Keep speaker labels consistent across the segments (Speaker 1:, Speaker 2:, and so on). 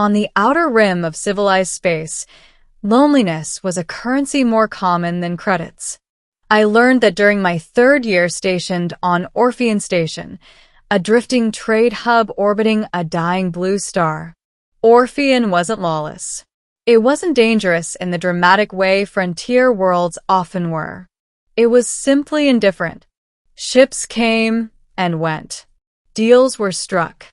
Speaker 1: On the outer rim of civilized space, loneliness was a currency more common than credits. I learned that during my 3rd year stationed on Orpheon Station, a drifting trade hub orbiting a dying blue star. Orpheon wasn't lawless. It wasn't dangerous in the dramatic way frontier worlds often were. It was simply indifferent. Ships came and went. Deals were struck.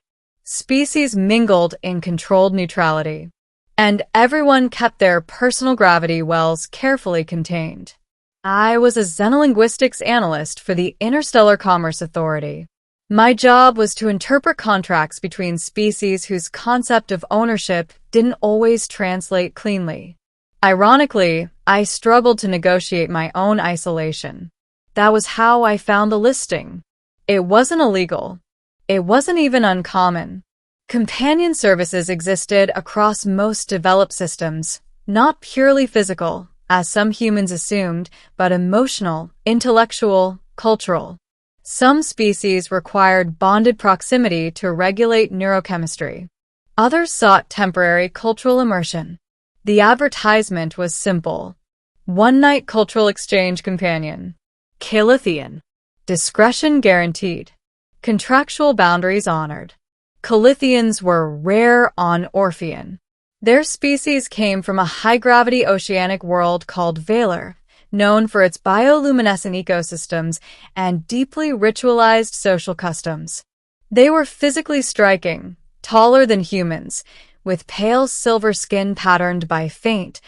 Speaker 1: Species mingled in controlled neutrality. And everyone kept their personal gravity wells carefully contained. I was a xenolinguistics analyst for the Interstellar Commerce Authority. My job was to interpret contracts between species whose concept of ownership didn't always translate cleanly. Ironically, I struggled to negotiate my own isolation. That was how I found the listing. It wasn't illegal. It wasn't even uncommon. Companion services existed across most developed systems, not purely physical, as some humans assumed, but emotional, intellectual, cultural. Some species required bonded proximity to regulate neurochemistry. Others sought temporary cultural immersion. The advertisement was simple. One-night cultural exchange companion. Kaelithian. Discretion guaranteed. Contractual boundaries honored. Kaelithians were rare on Orpheon. Their species came from a high-gravity oceanic world called Valor, known for its bioluminescent ecosystems and deeply ritualized social customs. They were physically striking, taller than humans, with pale silver skin patterned by faint,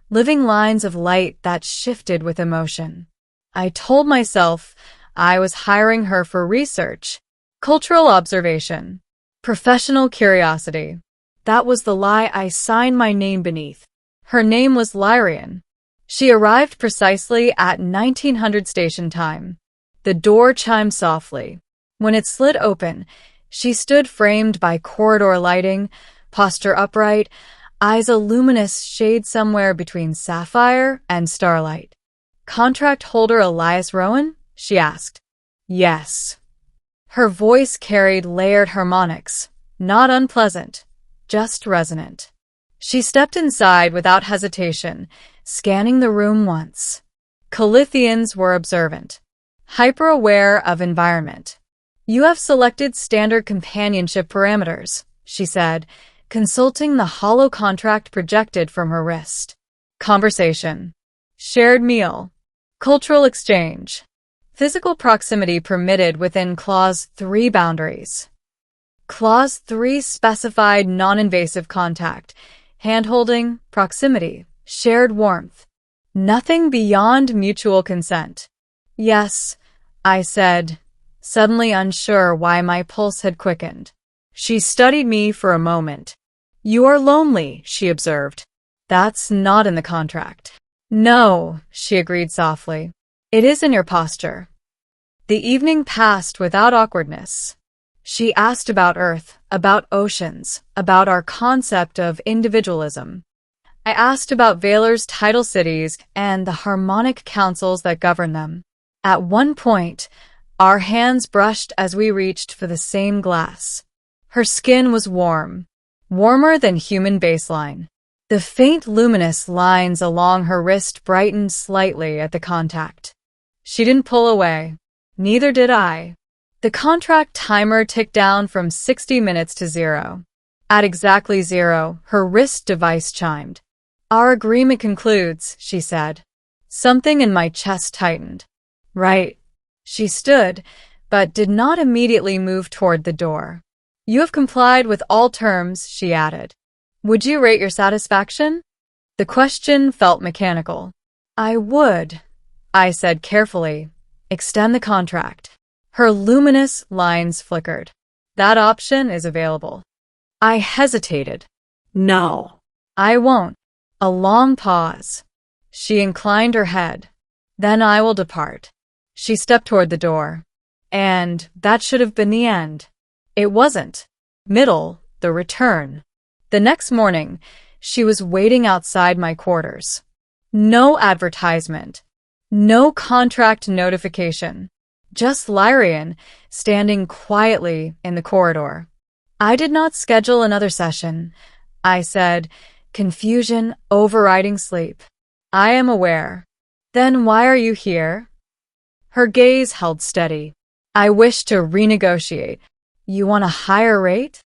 Speaker 1: living lines of light that shifted with emotion. I told myself I was hiring her for research, cultural observation, professional curiosity. That was the lie I signed my name beneath. Her name was Lyrian. She arrived precisely at 1900 station time. The door chimed softly. When it slid open, she stood framed by corridor lighting, posture upright, eyes a luminous shade somewhere between sapphire and starlight. "Contract holder Elias Rowan?" she asked. "Yes." Her voice carried layered harmonics, not unpleasant, just resonant. She stepped inside without hesitation, scanning the room once. Kaelithians were observant, hyper-aware of environment. "You have selected standard companionship parameters," she said, consulting the hollow contract projected from her wrist. Conversation. Shared meal. Cultural exchange. Physical proximity permitted within Clause 3 boundaries. Clause 3 specified non-invasive contact, hand-holding, proximity, shared warmth. Nothing beyond mutual consent. "Yes," I said, suddenly unsure why my pulse had quickened. She studied me for a moment. "You are lonely," she observed. "That's not in the contract." "No," she agreed softly. "It is in your posture." The evening passed without awkwardness. She asked about Earth, about oceans, about our concept of individualism. I asked about Valor's tidal cities and the harmonic councils that govern them. At one point, our hands brushed as we reached for the same glass. Her skin was warm, warmer than human baseline. The faint luminous lines along her wrist brightened slightly at the contact. She didn't pull away. Neither did I. The contract timer ticked down from 60 minutes to 0. At exactly 0, her wrist device chimed. "Our agreement concludes," she said. Something in my chest tightened. "Right." She stood, but did not immediately move toward the door. "You have complied with all terms," she added. "Would you rate your satisfaction?" The question felt mechanical. "I would," I said carefully. "Extend the contract." Her luminous lines flickered. "That option is available." I hesitated. "No." "I won't." A long pause. She inclined her head. "Then I will depart." She stepped toward the door. And that should have been the end. It wasn't. Middle, the return. The next morning, she was waiting outside my quarters. No advertisement. No contract notification. Just Lyrian, standing quietly in the corridor. I did not schedule another session. I said, confusion overriding sleep. I am aware. Then why are you here? Her gaze held steady. I wish to renegotiate. You want a higher rate?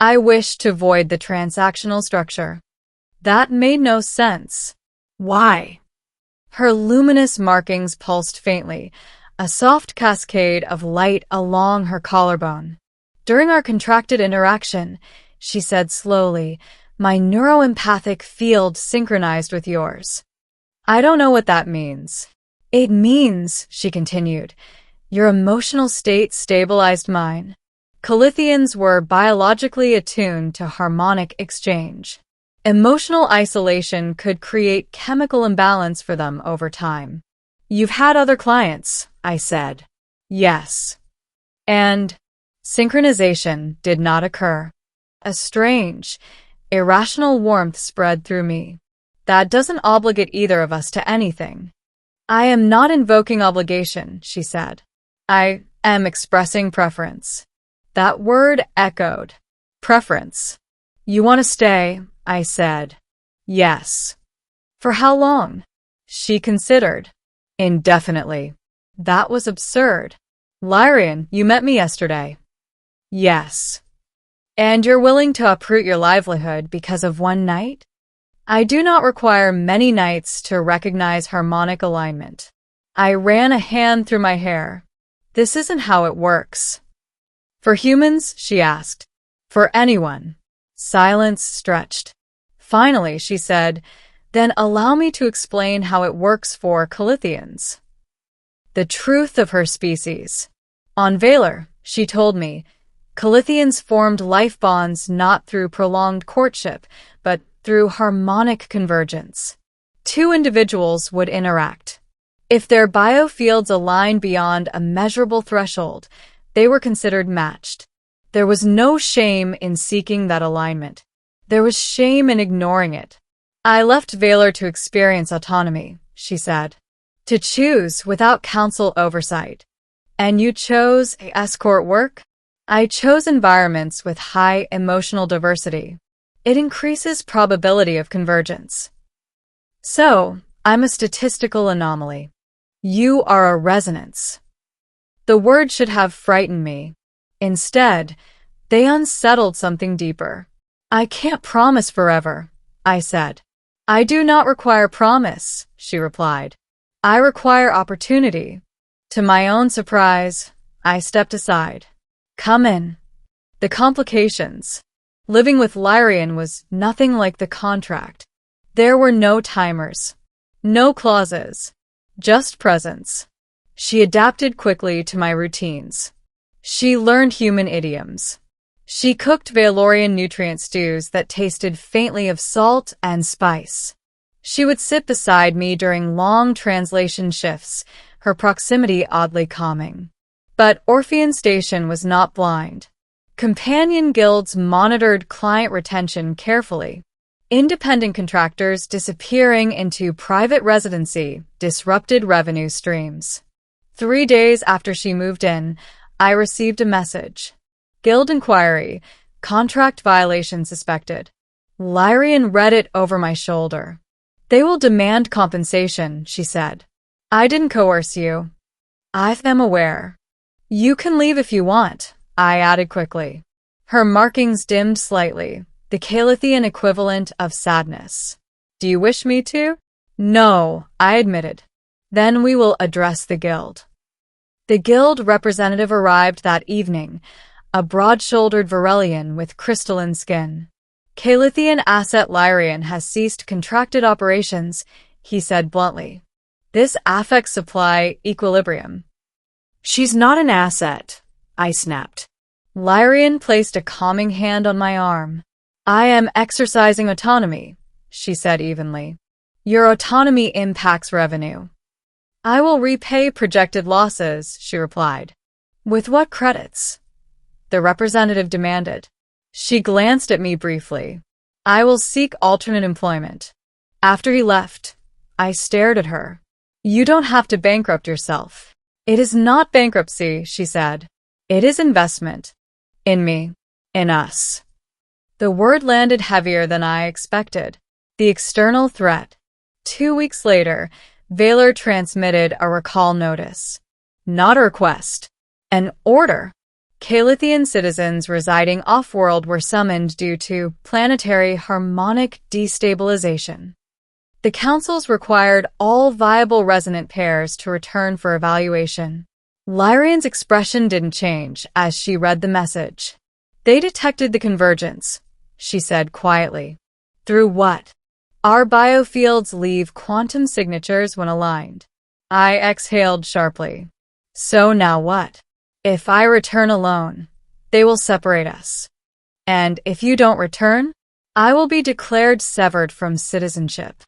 Speaker 1: I wish to void the transactional structure. That made no sense. Why? Her luminous markings pulsed faintly, a soft cascade of light along her collarbone. During our contracted interaction, she said slowly, my neuroempathic field synchronized with yours. I don't know what that means. It means, she continued, your emotional state stabilized mine. Kaelithians were biologically attuned to harmonic exchange. Emotional isolation could create chemical imbalance for them over time. You've had other clients, I said. Yes. And synchronization did not occur. A strange, irrational warmth spread through me. That doesn't obligate either of us to anything. I am not invoking obligation, she said. I am expressing preference. That word echoed. Preference. You want to stay, I said. Yes. For how long? She considered. Indefinitely. That was absurd. Lyrian, you met me yesterday. Yes. And you're willing to uproot your livelihood because of one night? I do not require many nights to recognize harmonic alignment. I ran a hand through my hair. This isn't how it works. For humans, she asked. For anyone. Silence stretched. Finally, she said, then allow me to explain how it works for Kaelithians. The truth of her species. On Valor, she told me, Kaelithians formed life bonds not through prolonged courtship, but through harmonic convergence. Two individuals would interact. If their biofields aligned beyond a measurable threshold, they were considered matched. There was no shame in seeking that alignment. There was shame in ignoring it. I left Valor to experience autonomy, she said. To choose without council oversight. And you chose escort work? I chose environments with high emotional diversity. It increases probability of convergence. So, I'm a statistical anomaly. You are a resonance. The word should have frightened me. Instead, they unsettled something deeper. I can't promise forever, I said. I do not require promise, she replied. I require opportunity. To my own surprise, I stepped aside. Come in. The complications. Living with Lyrian was nothing like the contract. There were no timers, no clauses, just presence. She adapted quickly to my routines. She learned human idioms. She cooked Valorian nutrient stews that tasted faintly of salt and spice. She would sit beside me during long translation shifts, her proximity oddly calming. But Orpheon Station was not blind. Companion guilds monitored client retention carefully. Independent contractors disappearing into private residency disrupted revenue streams. 3 days after she moved in, I received a message. Guild inquiry, contract violation suspected. Lyrian read it over my shoulder. They will demand compensation, she said. I didn't coerce you. I am aware. You can leave if you want, I added quickly. Her markings dimmed slightly, the Kaelithian equivalent of sadness. Do you wish me to? No, I admitted. Then we will address the guild. The guild representative arrived that evening, a broad-shouldered Varelian with crystalline skin. Kaelithian asset Lyrian has ceased contracted operations, he said bluntly. This affects supply equilibrium. She's not an asset, I snapped. Lyrian placed a calming hand on my arm. I am exercising autonomy, she said evenly. Your autonomy impacts revenue. I will repay projected losses, she replied. With what credits? The representative demanded. She glanced at me briefly. I will seek alternate employment. After he left, I stared at her. You don't have to bankrupt yourself. It is not bankruptcy, she said. It is investment. In me. In us. The word landed heavier than I expected. The external threat. 2 weeks later, Valor transmitted a recall notice. Not a request. An order. Kaelithian citizens residing off-world were summoned due to planetary harmonic destabilization. The councils required all viable resonant pairs to return for evaluation. Lyrian's expression didn't change as she read the message. They detected the convergence, she said quietly. Through what? Our biofields leave quantum signatures when aligned. I exhaled sharply. So now what? If I return alone, they will separate us. And if you don't return, I will be declared severed from citizenship.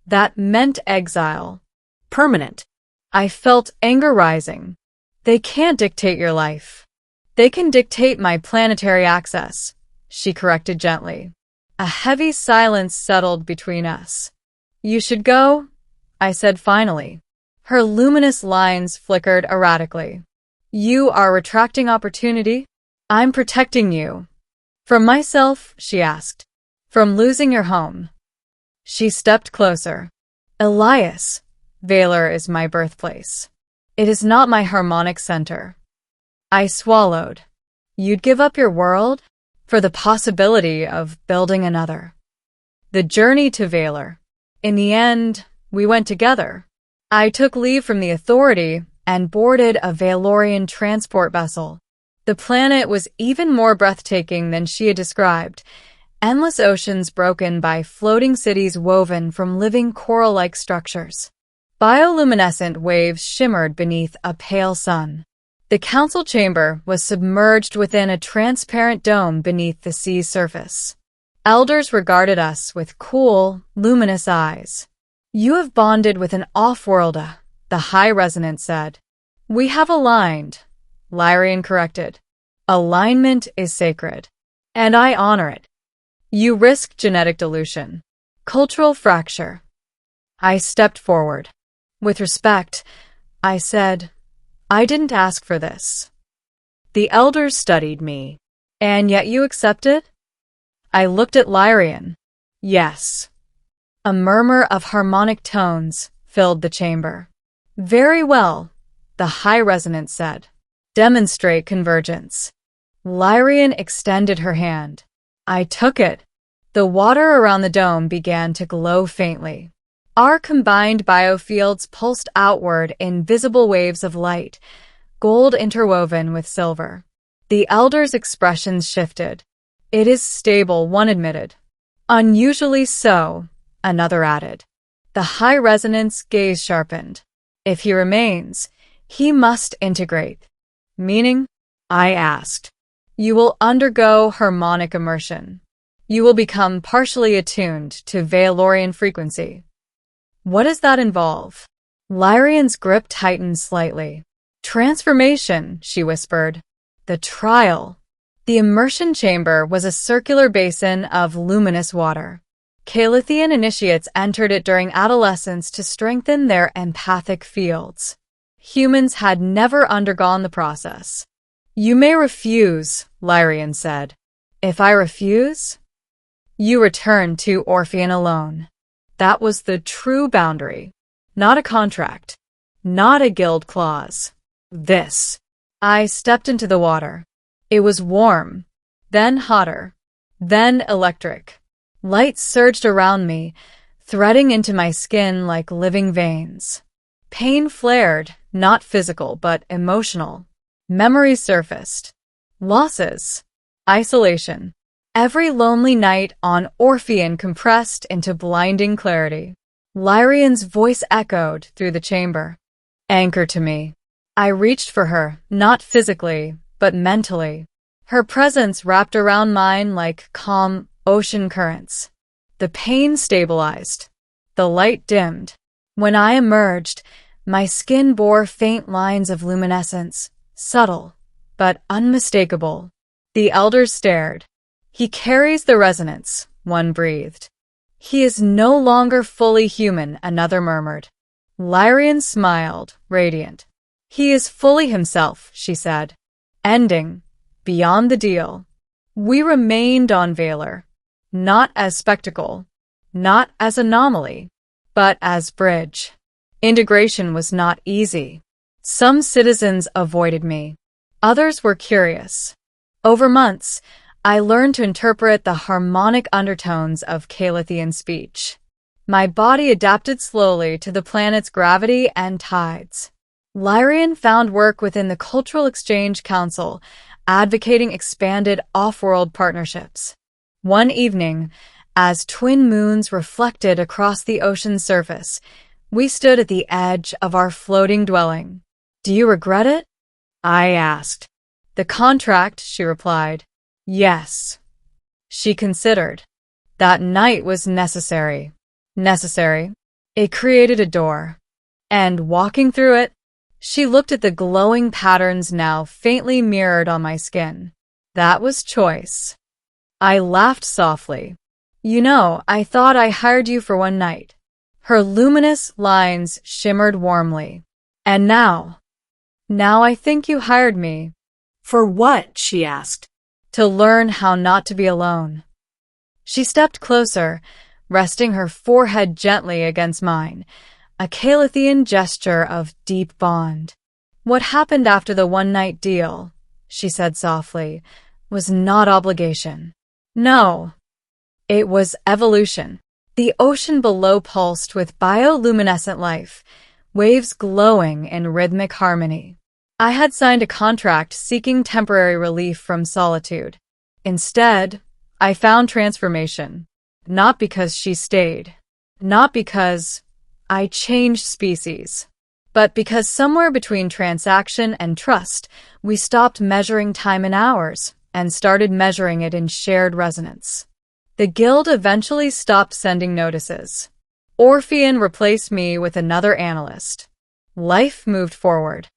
Speaker 1: That meant exile. Permanent. I felt anger rising. They can't dictate your life. They can dictate my planetary access, she corrected gently. A heavy silence settled between us. You should go, I said finally. Her luminous lines flickered erratically. You are retracting opportunity? I'm protecting you. From myself, she asked. From losing your home. She stepped closer. Elias, Valor is my birthplace. It is not my harmonic center. I swallowed. You'd give up your world? For the possibility of building another. The journey to Valor. In the end, we went together. I took leave from the authority and boarded a Valorian transport vessel. The planet was even more breathtaking than she had described. Endless oceans broken by floating cities woven from living coral-like structures. Bioluminescent waves shimmered beneath a pale sun. The council chamber was submerged within a transparent dome beneath the sea's surface. Elders regarded us with cool, luminous eyes. You have bonded with an off-worlder, the High Resonant said. We have aligned, Lyrian corrected. Alignment is sacred, and I honor it. You risk genetic dilution, cultural fracture. I stepped forward. With respect, I said, I didn't ask for this. The elders studied me. And yet you accepted? I looked at Lyrian. Yes. A murmur of harmonic tones filled the chamber. Very well, the High Resonant said. Demonstrate convergence. Lyrian extended her hand. I took it. The water around the dome began to glow faintly. Our combined biofields pulsed outward in visible waves of light, gold interwoven with silver. The elders' expressions shifted. It is stable, one admitted. Unusually so, another added. The High Resonant's gaze sharpened. If he remains, he must integrate. Meaning? I asked. You will undergo harmonic immersion. You will become partially attuned to Valorian frequency. What does that involve? Lyrian's grip tightened slightly. Transformation, she whispered. The trial. The immersion chamber was a circular basin of luminous water. Kaelithian initiates entered it during adolescence to strengthen their empathic fields. Humans had never undergone the process. You may refuse, Lyrian said. If I refuse? You return to Orpheon alone. That was the true boundary. Not a contract. Not a guild clause. This. I stepped into the water. It was warm, then hotter, then electric. Light surged around me, threading into my skin like living veins. Pain flared, not physical, but emotional. Memories surfaced. Losses. Isolation. Every lonely night on Orpheon compressed into blinding clarity. Lyrian's voice echoed through the chamber. Anchor to me. I reached for her, not physically, but mentally. Her presence wrapped around mine like calm ocean currents. The pain stabilized. The light dimmed. When I emerged, my skin bore faint lines of luminescence, subtle, but unmistakable. The elders stared. He carries the resonance, one breathed. He is no longer fully human, another murmured. Lyrian smiled, radiant. He is fully himself, she said. Ending. Beyond the deal. We remained on Valor, not as spectacle, not as anomaly, but as bridge. Integration was not easy. Some citizens avoided me. Others were curious. Over months, I learned to interpret the harmonic undertones of Kaelithian speech. My body adapted slowly to the planet's gravity and tides. Lyrian found work within the Cultural Exchange Council, advocating expanded off-world partnerships. One evening, as twin moons reflected across the ocean's surface, we stood at the edge of our floating dwelling. "Do you regret it?" I asked. "The contract," she replied. "Yes." She considered. That night was necessary. Necessary. It created a door. And walking through it, she looked at the glowing patterns now faintly mirrored on my skin. That was choice. I laughed softly. "You know, I thought I hired you for one night." Her luminous lines shimmered warmly. "And now I think you hired me."
Speaker 2: "For what?" she asked.
Speaker 1: "To learn how not to be alone." She stepped closer, resting her forehead gently against mine, a Kaelithian gesture of deep bond. "What happened after the one-night deal," she said softly, "was not obligation. No, it was evolution." The ocean below pulsed with bioluminescent life, waves glowing in rhythmic harmony. I had signed a contract seeking temporary relief from solitude. Instead, I found transformation. Not because she stayed. Not because I changed species. But because somewhere between transaction and trust, we stopped measuring time in hours and started measuring it in shared resonance. The guild eventually stopped sending notices. Orpheon replaced me with another analyst. Life moved forward.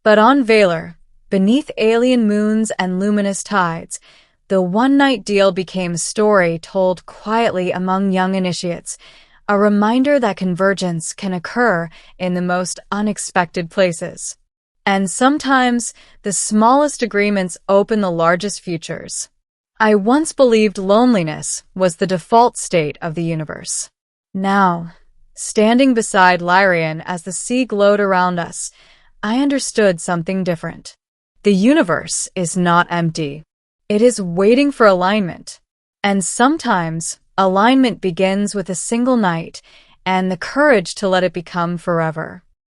Speaker 1: But on Valor, beneath alien moons and luminous tides, the one-night deal became a story told quietly among young initiates, a reminder that convergence can occur in the most unexpected places. And sometimes, the smallest agreements open the largest futures. I once believed loneliness was the default state of the universe. Now, standing beside Lyrian as the sea glowed around us, I understood something different. The universe is not empty. It is waiting for alignment. And sometimes, alignment begins with a single night and the courage to let it become forever.